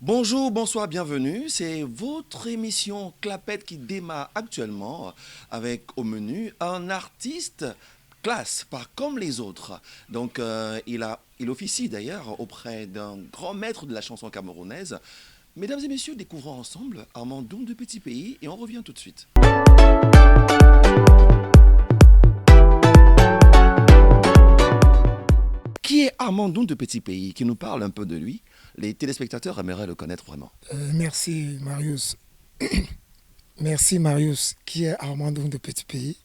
Bonjour, bonsoir, bienvenue. C'est votre émission Clapette qui démarre actuellement avec au menu un artiste classe, pas comme les autres. Donc il officie d'ailleurs auprès d'un grand maître de la chanson camerounaise. Mesdames et messieurs, découvrons ensemble Armandoum de Petit Pays et on revient tout de suite. Qui est Armandoum de Petit Pays? Qui nous parle un peu de lui. Les téléspectateurs aimeraient le connaître vraiment. Merci Marius. Merci Marius, qui est Armandoum de Petit Pays.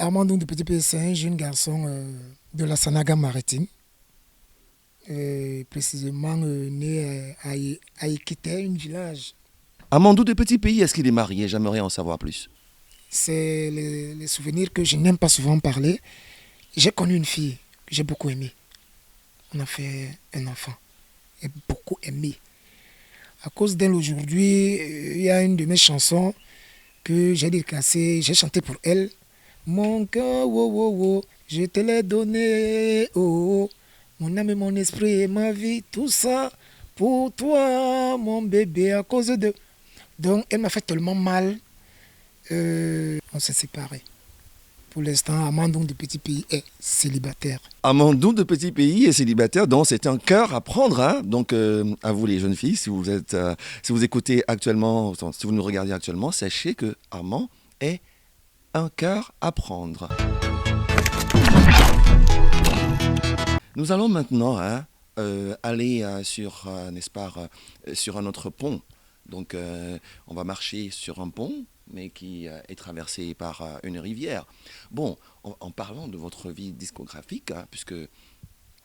Armandoum de Petit Pays, c'est un jeune garçon de la Sanaga maritime, précisément né à Ekite, un village. Armandoum de Petit Pays, est-ce qu'il est marié? J'aimerais en savoir plus. C'est les souvenirs que je n'aime pas souvent parler. J'ai connu une fille que j'ai beaucoup aimée. On a fait un enfant et beaucoup aimé. À cause d'elle aujourd'hui, il y a une de mes chansons que j'ai dédicacée, j'ai chanté pour elle. Mon cœur, oh, oh, oh, je te l'ai donné, oh, oh, mon âme, mon esprit et ma vie, tout ça pour toi, mon bébé, à cause de... Donc, elle m'a fait tellement mal, on s'est séparés. Pour l'instant, Armandoum de Petit Pays est célibataire. Armandoum de Petit Pays est célibataire, donc c'est un cœur à prendre. Hein. Donc à vous les jeunes filles, si vous écoutez actuellement, si vous nous regardez actuellement, sachez que Armand est un cœur à prendre. Nous allons maintenant aller n'est-ce pas, sur un autre pont. Donc on va marcher sur un pont, mais qui est traversé par une rivière. Bon, en parlant de votre vie discographique, hein, puisque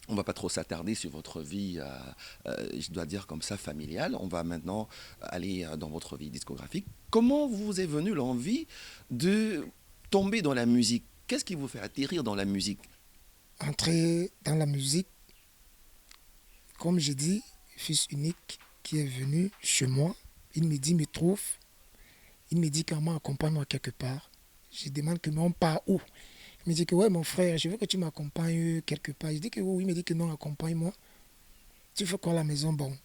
on ne va pas trop s'attarder sur votre vie, je dois dire comme ça, familiale, on va maintenant aller dans votre vie discographique. Comment vous est venue l'envie de tomber dans la musique? Qu'est-ce qui vous fait atterrir dans la musique? Entrer dans la musique, comme je dis, fils unique qui est venu chez moi, il me dit, me trouve, il me dit comment accompagne-moi quelque part. Je demande que non, pas où. Il me dit que ouais mon frère, je veux que tu m'accompagnes quelque part. Je dis que oui, il me dit que non, accompagne-moi. Tu fais quoi à la maison? Bon,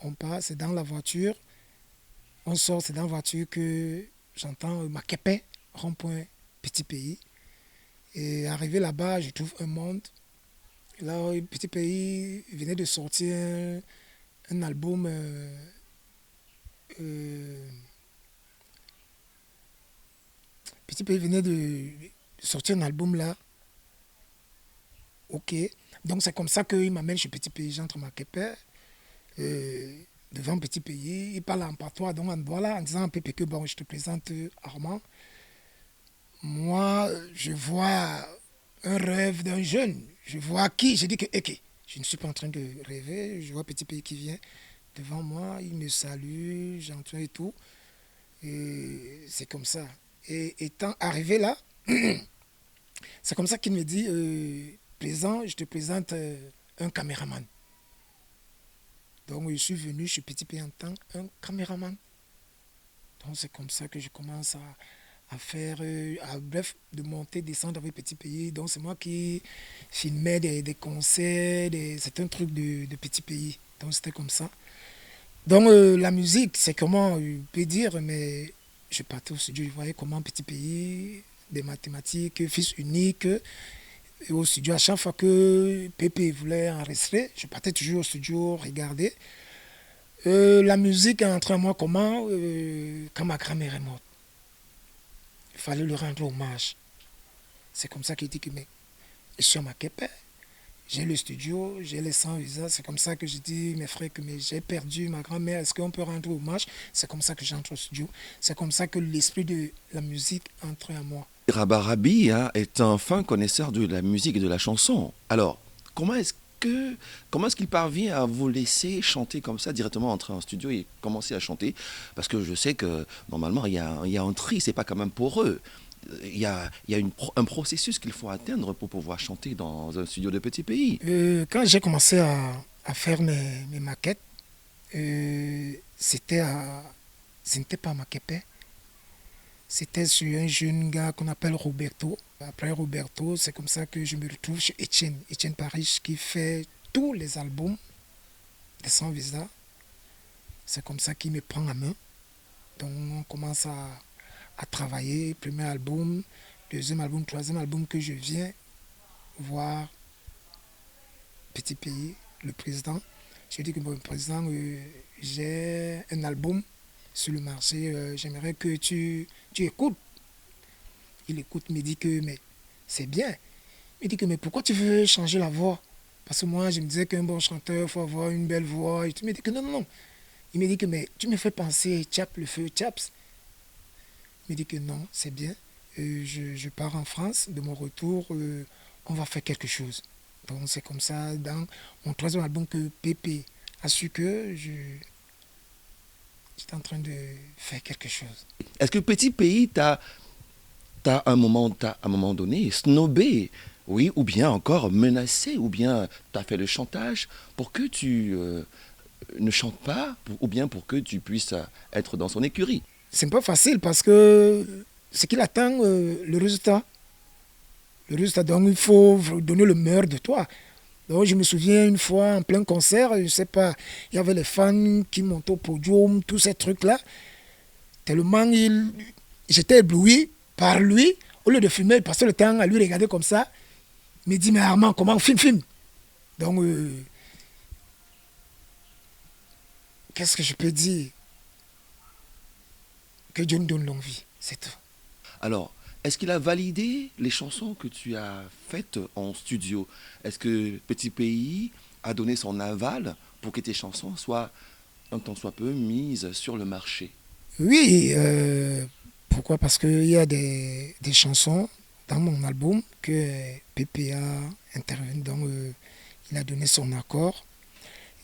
on part, c'est dans la voiture. On sort, c'est dans la voiture que j'entends Makepe, rond-point, Petit Pays. Et arrivé là-bas, je trouve un monde. Là, Petit Pays venait de sortir un album... Petit Pays venait de sortir un album là. Ok. Donc c'est comme ça qu'il m'amène chez Petit Pays. J'entre ma Keper, devant Petit Pays. Il parle en patois. Donc voilà, en disant un peu que bon, je te présente Armand. Moi, je vois un rêve d'un jeune. Je vois qui? Je dis que ok, je ne suis pas en train de rêver. Je vois Petit Pays qui vient devant moi. Il me salue, j'entends et tout. Et c'est comme ça. Et étant arrivé là, c'est comme ça qu'il me dit, présent, je te présente un caméraman. Donc je suis venu chez Petit Pays en tant qu'un caméraman. Donc c'est comme ça que je commence à faire, bref, de monter, descendre avec Petit Pays. Donc c'est moi qui filmais des concerts, c'est un truc de Petit Pays. Donc c'était comme ça. Donc la musique, c'est comment, je peux dire, mais je partais au studio, je voyais comment Petit Pays, des mathématiques, fils unique. Et au studio, à chaque fois que Pépé voulait enregistrer, je partais toujours au studio regarder. La musique est entrée en moi comment quand ma grand-mère est morte. Il fallait lui rendre hommage. C'est comme ça qu'il dit que mais, je suis à ma Képé. J'ai le studio, j'ai les 100 visas. C'est comme ça que je dis, mes frères, que j'ai perdu ma grand-mère. Est-ce qu'on peut rendre hommage? C'est comme ça que j'entre au studio. C'est comme ça que l'esprit de la musique entre en moi. Rabarabi hein, est un fin connaisseur de la musique et de la chanson. Alors, comment est-ce qu'il parvient à vous laisser chanter comme ça, directement entrer en studio et commencer à chanter? Parce que je sais que normalement, il y a un tri, c'est pas quand même pour eux. Il y a un processus qu'il faut atteindre pour pouvoir chanter dans un studio de Petit Pays. Quand j'ai commencé à faire mes maquettes, c'était ce n'était pas à Maquepé, c'était sur un jeune gars qu'on appelle Roberto. Après Roberto, c'est comme ça que je me retrouve chez Etienne Paris qui fait tous les albums de Sans Visa. C'est comme ça qu'il me prend en main. Donc on commence à travailler. Premier album, deuxième album, troisième album que je viens voir Petit Pays, le président. Je dis que bon, président, j'ai un album sur le marché, j'aimerais que tu écoutes. Il écoute, il me dit que mais c'est bien. Il dit que mais pourquoi tu veux changer la voix? Parce que moi je me disais qu'un bon chanteur, il faut avoir une belle voix. Et tu me dis que non, non, non. Il me dit que mais tu me fais penser Tchap, le feu Tchaps. Il me dit que non, c'est bien. Je pars en France, de mon retour, on va faire quelque chose. Donc c'est comme ça, dans mon troisième album que Pépé a su que j'étais en train de faire quelque chose. Est-ce que Petit Pays t'as un moment donné snobé, oui, ou bien encore menacé, ou bien t'as fait le chantage pour que tu ne chantes pas, ou bien pour que tu puisses être dans son écurie? C'est pas facile parce que ce qu'il attend, le résultat. Le résultat, donc il faut donner le meilleur de toi. Donc je me souviens une fois en plein concert, je sais pas, il y avait les fans qui montaient au podium, tous ces trucs-là. Tellement j'étais ébloui par lui. Au lieu de filmer, il passait le temps à lui regarder comme ça. Il me dit, mais Armand, comment on filme? Donc, qu'est-ce que je peux dire? Que Dieu nous donne longue vie, c'est tout. Alors, est-ce qu'il a validé les chansons que tu as faites en studio? Est-ce que Petit Pays a donné son aval pour que tes chansons soient, un tant soit peu, mises sur le marché? Oui, pourquoi? Parce qu'il y a des chansons dans mon album que Pépé a intervenu, donc il a donné son accord.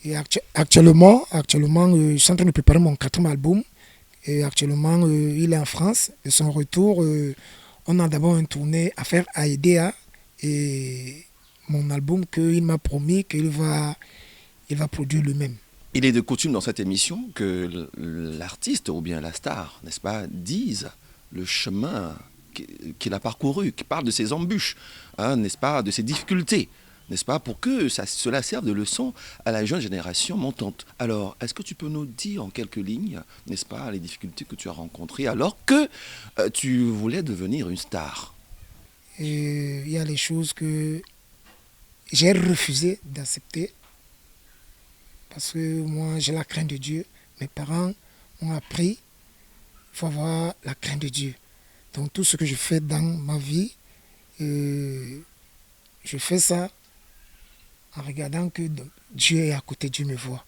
Et actuellement je suis en train de préparer mon quatrième album. Et actuellement, il est en France. De son retour, on a d'abord une tournée à faire à IDEA. Et mon album qu'il m'a promis il va produire lui-même. Il est de coutume dans cette émission que l'artiste ou bien la star, n'est-ce pas, dise le chemin qu'il a parcouru, qu'il parle de ses embûches, hein, n'est-ce pas, de ses difficultés, n'est-ce pas, pour que cela serve de leçon à la jeune génération montante. Alors, est-ce que tu peux nous dire en quelques lignes, n'est-ce pas, les difficultés que tu as rencontrées alors que tu voulais devenir une star? Et il y a les choses que j'ai refusé d'accepter parce que moi, j'ai la crainte de Dieu. Mes parents m'ont appris qu'il faut avoir la crainte de Dieu. Donc, tout ce que je fais dans ma vie, je fais ça en regardant que Dieu est à côté, Dieu me voit.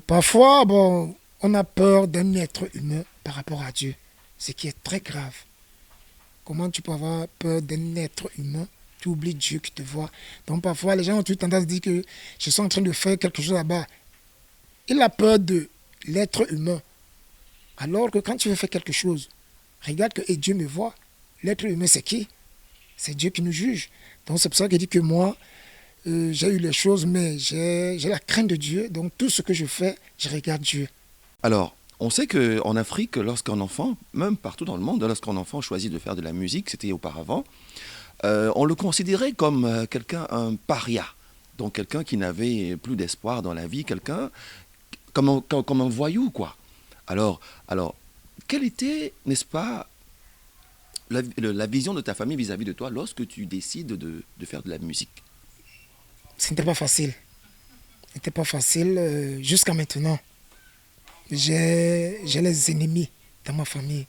Parfois, bon, on a peur d'un être humain par rapport à Dieu, ce qui est très grave. Comment tu peux avoir peur d'un être humain? Tu oublies Dieu qui te voit. Donc parfois, les gens ont tendance à dire que je suis en train de faire quelque chose là-bas. Il a peur de l'être humain. Alors que quand tu veux faire quelque chose, regarde que et Dieu me voit. L'être humain, c'est qui? C'est Dieu qui nous juge. Donc c'est pour ça qu'il dit que moi, j'ai eu les choses, mais j'ai la crainte de Dieu. Donc tout ce que je fais, je regarde Dieu. Alors, on sait qu'en Afrique, lorsqu'un enfant, même partout dans le monde, lorsqu'un enfant choisit de faire de la musique, c'était auparavant, on le considérait comme quelqu'un, un paria. Donc quelqu'un qui n'avait plus d'espoir dans la vie, quelqu'un comme un voyou, quoi. Alors, quelle était, n'est-ce pas, la vision de ta famille vis-à-vis de toi lorsque tu décides de faire de la musique? Ce n'était pas facile. Ce n'était pas facile jusqu'à maintenant. J'ai les ennemis dans ma famille.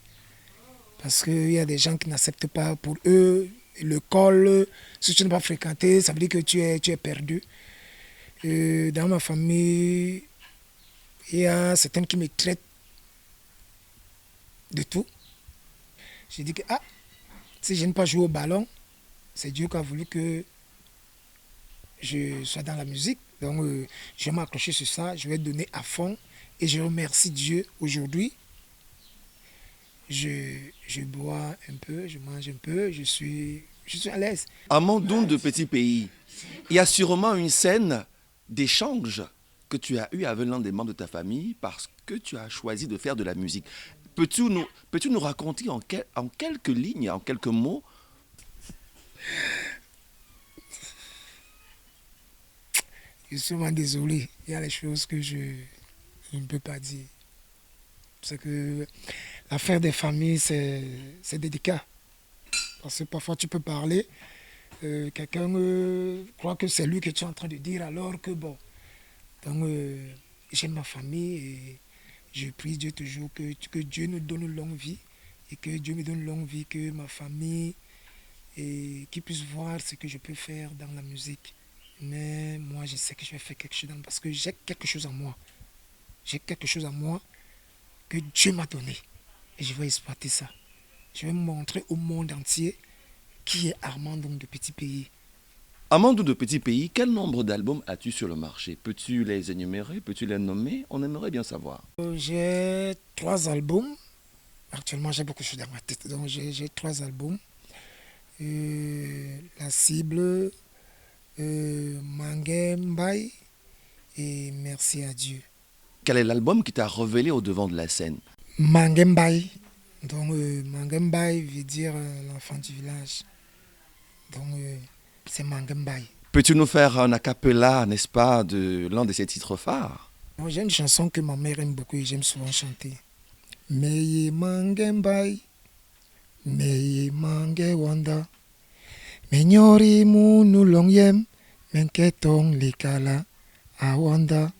Parce qu'il y a des gens qui n'acceptent pas. Pour eux, l'école, si tu n'as pas fréquenté, ça veut dire que tu es perdu. Dans ma famille, il y a certains qui me traitent de tout. J'ai dit que si je n'ai pas joué au ballon, c'est Dieu qui a voulu que je sois dans la musique. Donc, je vais m'accrocher sur ça, je vais donner à fond. Et je remercie Dieu aujourd'hui. Je bois un peu, je mange un peu, je suis à l'aise. À Mandoum de Petit Pays, il y a sûrement une scène d'échange que tu as eu avec l'un des membres de ta famille parce que tu as choisi de faire de la musique. Peux-tu nous raconter en quelques lignes, en quelques mots? Je suis vraiment désolé. Il y a les choses que je Je ne peux pas dire. Parce que l'affaire des familles, c'est délicat. Parce que parfois tu peux parler, quelqu'un croit que c'est lui que tu es en train de dire alors que bon. Donc j'ai ma famille et je prie Dieu toujours que Dieu nous donne une longue vie et que Dieu me donne une longue vie, que ma famille et qu'ils puissent voir ce que je peux faire dans la musique. Mais moi je sais que je vais faire quelque chose parce que j'ai quelque chose en moi. J'ai quelque chose en moi que Dieu m'a donné et je vais exploiter ça. Je vais montrer au monde entier qui est Armand donc de Petit Pays. Amandou de Petit Pays, quel nombre d'albums as-tu sur le marché? Peux-tu les énumérer? Peux-tu les nommer? On aimerait bien savoir. J'ai 3 albums. Actuellement, j'ai beaucoup de choses dans ma tête. Donc, j'ai 3 albums. La cible, Mangembai et Merci à Dieu. Quel est l'album qui t'a révélé au devant de la scène? Mangembai. Donc, Mangembai veut dire l'enfant du village. Donc, c'est Mangembai. Peux-tu nous faire un a cappella, n'est-ce pas, de l'un de ses titres phares? Donc, j'ai une chanson que ma mère aime beaucoup et j'aime souvent chanter. Meye Mangembai, Meye Mange Wanda. Menyori munu longyem, menketong likala awanda.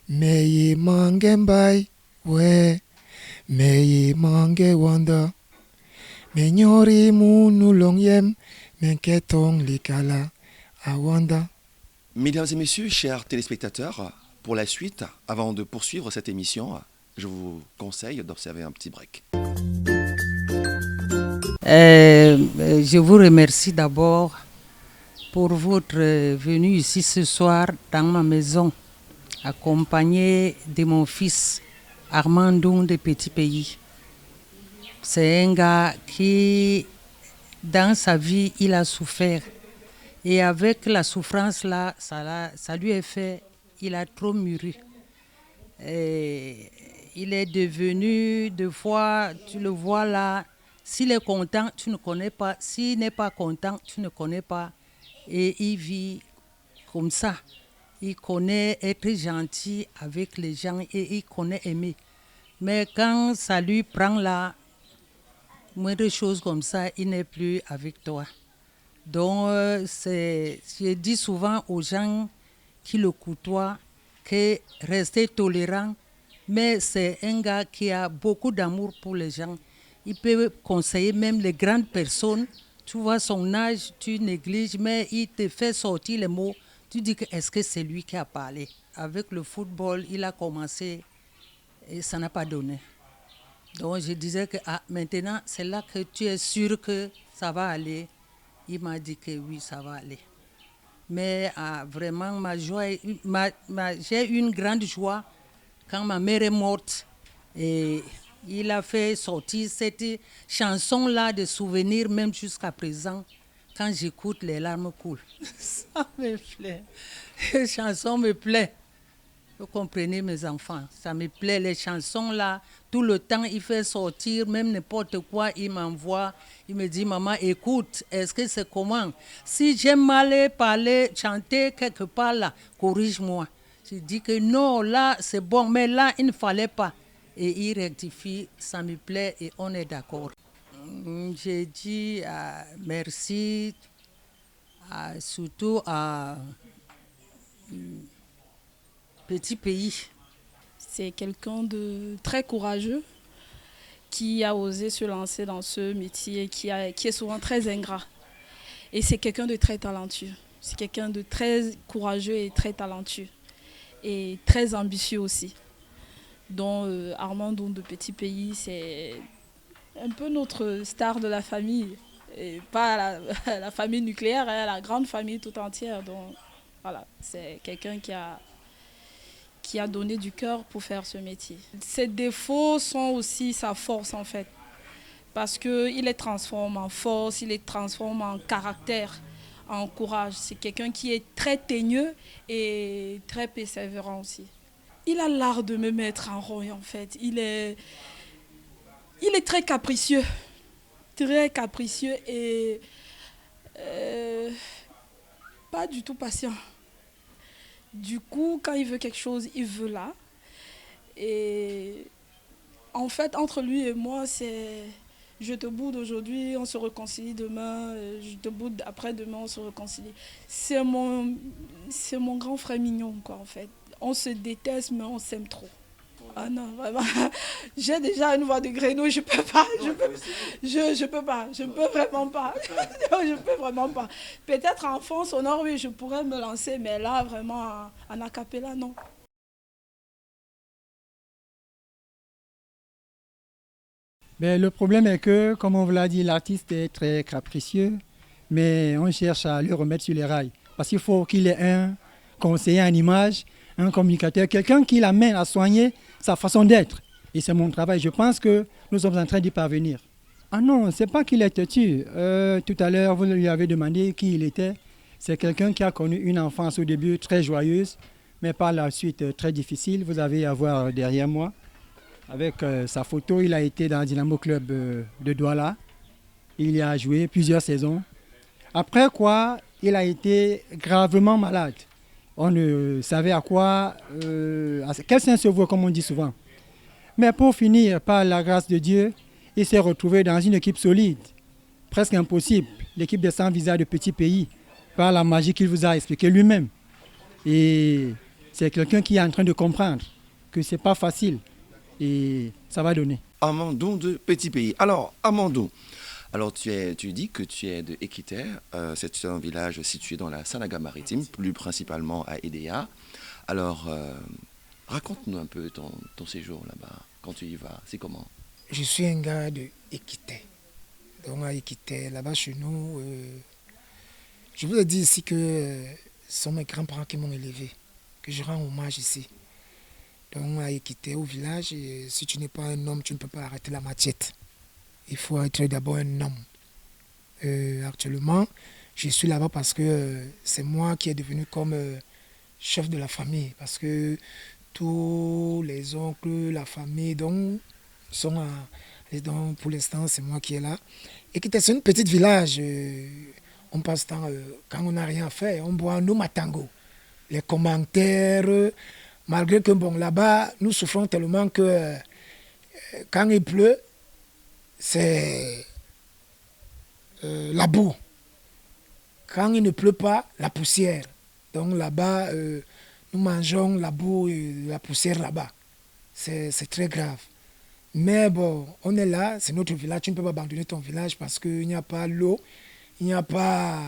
Meye Mangembai, we, Meye Mange Wanda. Menyori munu longyem, menketong likala awanda. Mesdames et messieurs, chers téléspectateurs, pour la suite, avant de poursuivre cette émission, je vous conseille d'observer un petit break. Je vous remercie d'abord pour votre venue ici ce soir dans ma maison, accompagné de mon fils Armandou de Petit Pays. C'est un gars qui, dans sa vie, il a souffert. Et avec la souffrance là, ça lui a fait, il a trop mûri. Et il est devenu, deux fois, tu le vois là, s'il est content, tu ne connais pas. S'il n'est pas content, tu ne connais pas. Et il vit comme ça. Il connaît être gentil avec les gens et il connaît aimer. Mais quand ça lui prend la moindre chose comme ça, il n'est plus avec toi. Donc, je dis souvent aux gens qui le côtoient que rester tolérant, mais c'est un gars qui a beaucoup d'amour pour les gens. Il peut conseiller même les grandes personnes. Tu vois son âge, tu négliges, mais il te fait sortir les mots. Tu dis que est-ce que c'est lui qui a parlé? Avec le football, il a commencé et ça n'a pas donné. Donc je disais que maintenant, c'est là que tu es sûr que ça va aller. Il m'a dit que oui, ça va aller. Mais vraiment, ma joie, j'ai eu une grande joie quand ma mère est morte. Et il a fait sortir cette chanson-là de souvenirs, même jusqu'à présent. Quand j'écoute, les larmes coulent. Ça me plaît. Les chansons me plaisent. Vous comprenez, mes enfants, ça me plaît. Les chansons là, tout le temps, il fait sortir, même n'importe quoi, il m'envoie. Il me dit, maman, écoute, est-ce que c'est comment? Si j'aime mal parler, chanter quelque part là, corrige-moi. Je dis que non, là, c'est bon, mais là, il ne fallait pas. Et il rectifie, ça me plaît et on est d'accord. J'ai dit merci, surtout à Petit Pays. C'est quelqu'un de très courageux qui a osé se lancer dans ce métier qui est souvent très ingrat. Et c'est quelqu'un de très talentueux. C'est quelqu'un de très courageux et très talentueux. Et très ambitieux aussi. Donc Armandou de Petit Pays, c'est un peu notre star de la famille. Et pas la famille nucléaire, hein, la grande famille tout entière. Donc voilà, c'est quelqu'un qui a donné du cœur pour faire ce métier. Ses défauts sont aussi sa force en fait, parce qu'il les transforme en force, il les transforme en caractère, en courage. C'est quelqu'un qui est très teigneux et très persévérant aussi. Il a l'art de me mettre en rond en fait. Il est très capricieux et pas du tout patient. Du coup, quand il veut quelque chose, il veut là. Et en fait, entre lui et moi, c'est je te boude aujourd'hui, on se réconcilie demain, je te boude après-demain, on se réconcilie. C'est mon grand frère mignon, quoi, en fait. On se déteste, mais on s'aime trop. Ah non, vraiment. J'ai déjà une voix de grenouille, je peux pas. Je peux pas. Je peux vraiment pas. Non, je peux vraiment pas. Peut-être en fond sonore, oui, je pourrais me lancer, mais là, vraiment, en a cappella, non. Ben, le problème est que, comme on vous l'a dit, l'artiste est très capricieux, mais on cherche à le remettre sur les rails. Parce qu'il faut qu'il ait un conseiller en image, un communicateur, quelqu'un qui l'amène à soigner sa façon d'être. Et c'est mon travail. Je pense que nous sommes en train d'y parvenir. Ah non, c'est pas qu'il est têtu. Tout à l'heure, vous lui avez demandé qui il était. C'est quelqu'un qui a connu une enfance au début très joyeuse, mais par la suite très difficile. Vous avez à voir derrière moi. Avec sa photo, il a été dans le Dynamo Club de Douala. Il y a joué plusieurs saisons. Après quoi, il a été gravement malade. On ne savait à quel saint se vaut, comme on dit souvent. Mais pour finir, par la grâce de Dieu, il s'est retrouvé dans une équipe solide, presque impossible, l'équipe des 100 visas de petits pays, par la magie qu'il vous a expliqué lui-même. Et c'est quelqu'un qui est en train de comprendre que ce n'est pas facile. Et ça va donner. Amandon de Petit Pays. Alors, Amandon, tu dis que tu es de Ekité, c'est un village situé dans la Sanaga-Maritime, plus principalement à Edea. Alors, raconte-nous un peu ton séjour là-bas, quand tu y vas, c'est comment? Je suis un gars de Ekité. Donc à Ekité, là-bas chez nous, je vous ai dit ici que ce sont mes grands-parents qui m'ont élevé, que je rends hommage ici. Donc à Ekité, au village, et si tu n'es pas un homme, tu ne peux pas arrêter la machette. Il faut être d'abord un homme. Actuellement, je suis là-bas parce que c'est moi qui est devenu comme chef de la famille. Parce que tous les oncles, la famille, donc, sont donc pour l'instant, c'est moi qui est là. Ekité, c'est un petit village. On passe temps, quand on n'a rien à faire, on boit nos matangos. Les commentaires... Malgré que bon, là-bas, nous souffrons tellement que quand il pleut, c'est la boue. Quand il ne pleut pas, la poussière. Donc là-bas, nous mangeons la boue et la poussière là-bas. C'est très grave. Mais bon, on est là, c'est notre village. Tu ne peux pas abandonner ton village parce qu'il n'y a pas l'eau, il n'y a pas...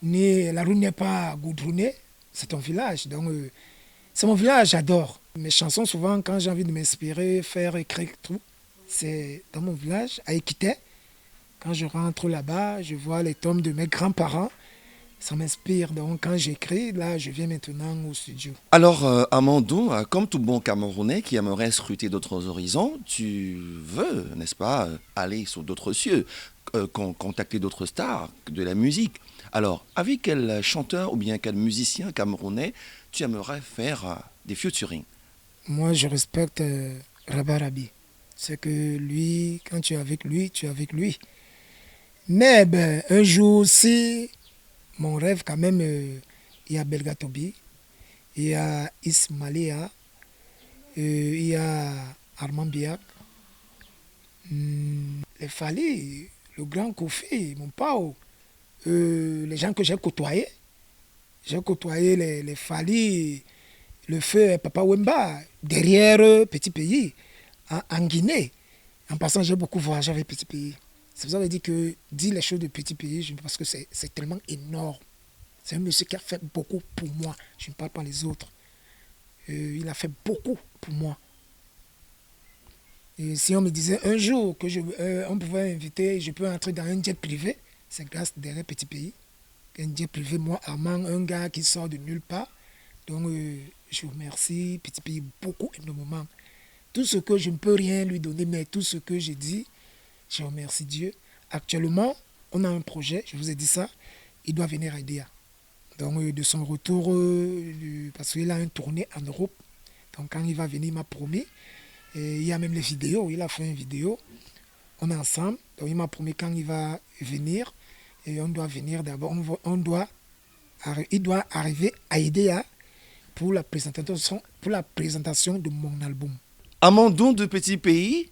la rue n'est pas goudronnée. C'est ton village. Donc... c'est mon village, j'adore. Mes chansons, souvent, quand j'ai envie de m'inspirer, faire, écrire, tout, c'est dans mon village, à Ekité. Quand je rentre là-bas, je vois les tomes de mes grands-parents. Ça m'inspire. Donc, quand j'écris, là, je viens maintenant au studio. Alors, Amandon, comme tout bon Camerounais qui aimerait scruter d'autres horizons, tu veux, n'est-ce pas, aller sur d'autres cieux, contacter d'autres stars de la musique. Alors, avec quel chanteur ou bien quel musicien camerounais tu aimerais faire des featuring? Moi, je respecte Rabah Rabi. C'est que lui, quand tu es avec lui, tu es avec lui. Mais ben, un jour, si mon rêve, quand même, il y a Belgatobi, il y a Ismalia, il y a Armand Biak, les Fali, le grand Kofi, mon pao, les gens que j'ai côtoyés. J'ai côtoyé les Fali, le feu Papa Wemba, derrière Petit Pays, en Guinée. En passant, j'ai beaucoup voyagé avec Petit Pays. C'est pour ça que je dis que dire les choses de Petit Pays, parce que c'est tellement énorme. C'est un monsieur qui a fait beaucoup pour moi. Je ne parle pas les autres. Il a fait beaucoup pour moi. Et si on me disait un jour que on pouvait inviter, je peux entrer dans un jet privé, c'est grâce derrière Petit Pays. Un jet privé, moi, Armand, un gars qui sort de nulle part. Donc, je vous remercie, Petit Pays, beaucoup, énormément. Tout ce que je ne peux rien lui donner, mais tout ce que j'ai dit, je remercie Dieu. Actuellement, on a un projet, je vous ai dit ça, il doit venir à Edea. Donc, de son retour, parce qu'il a une tournée en Europe. Donc, quand il va venir, il m'a promis. Et il y a même les vidéos, il a fait une vidéo. On est ensemble. Donc, il m'a promis quand il va venir. Et on doit venir d'abord, il doit arriver à Edea pour la présentation de mon album. Amandon de Petit Pays,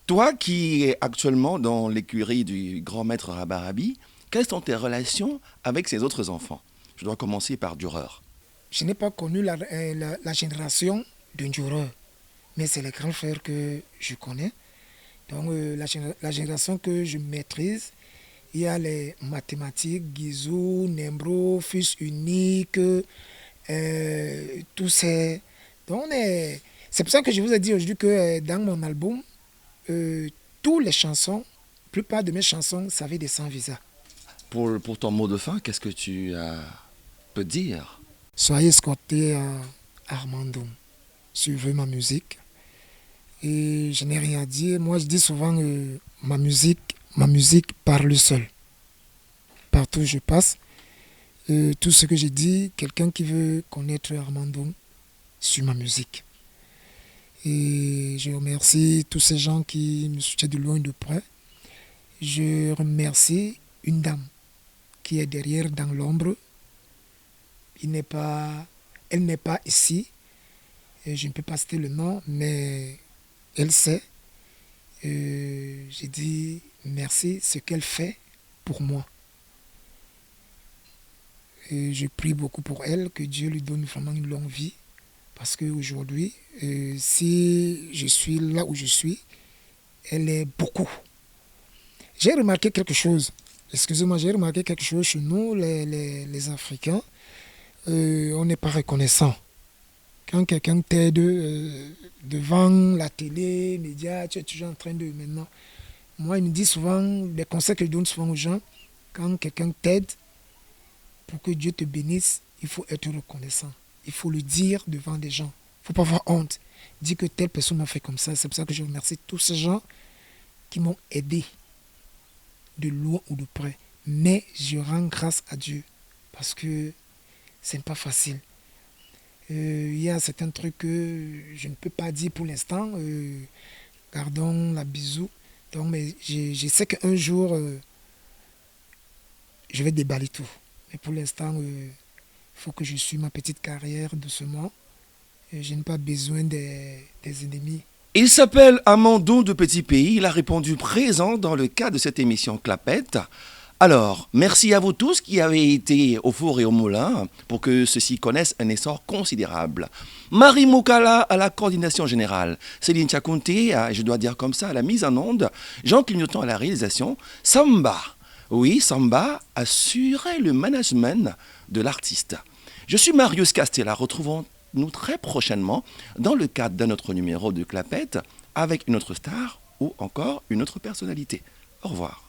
toi qui es actuellement dans l'écurie du grand maître Rabarabi, quelles sont tes relations avec ses autres enfants? Je dois commencer par Dureur. Je n'ai pas connu la génération d'un Dureur, mais c'est les grands frères que je connais. Donc la génération que je maîtrise, il y a les mathématiques, Guizou, Nembro, Fils unique, tous ces... Donc c'est pour ça que je vous ai dit aujourd'hui que dans mon album, toutes les chansons, la plupart de mes chansons, ça avait des sans visa. Pour ton mot de fin, qu'est-ce que tu peux dire? Soyez escortés à Armando. Suivez ma musique. Et je n'ai rien à dire. Moi, je dis souvent ma musique parle seule. Partout où je passe, tout ce que je dis, quelqu'un qui veut connaître Armando, sur ma musique. Et je remercie tous ces gens qui me soutiennent de loin et de près. Je remercie une dame qui est derrière dans l'ombre. Elle n'est pas ici. Et je ne peux pas citer le nom, mais elle sait. J'ai dit merci ce qu'elle fait pour moi. Et je prie beaucoup pour elle, que Dieu lui donne vraiment une longue vie. Parce qu'aujourd'hui, si je suis là où je suis, elle est beaucoup. J'ai remarqué quelque chose. Excusez-moi, j'ai remarqué quelque chose chez nous, les Africains. On n'est pas reconnaissant. Quand quelqu'un t'aide devant la télé, les médias, tu es toujours en train de maintenant. Moi, il me dit souvent, des conseils que je donne souvent aux gens, quand quelqu'un t'aide, pour que Dieu te bénisse, il faut être reconnaissant. Il faut le dire devant des gens. Il ne faut pas avoir honte. Dire que telle personne m'a fait comme ça. C'est pour ça que je remercie tous ces gens qui m'ont aidé, de loin ou de près. Mais je rends grâce à Dieu parce que ce n'est pas facile. Il y a certains trucs que je ne peux pas dire pour l'instant. Gardons la bisou. Donc, mais je sais qu'un jour, je vais déballer tout. Mais pour l'instant, il faut que je suive ma petite carrière doucement. Et je n'ai pas besoin des ennemis. Il s'appelle Amandon de Petit Pays. Il a répondu présent dans le cadre de cette émission Clapette. Alors, merci à vous tous qui avez été au four et au moulin pour que ceux-ci connaissent un essor considérable. Marie Moukala à la coordination générale, Céline Tchakounté, je dois dire comme ça, à la mise en onde, Jean Clignotant à la réalisation, Samba. Oui, Samba assurait le management de l'artiste. Je suis Marius Castella, retrouvons-nous très prochainement dans le cadre d'un autre numéro de Clapette avec une autre star ou encore une autre personnalité. Au revoir.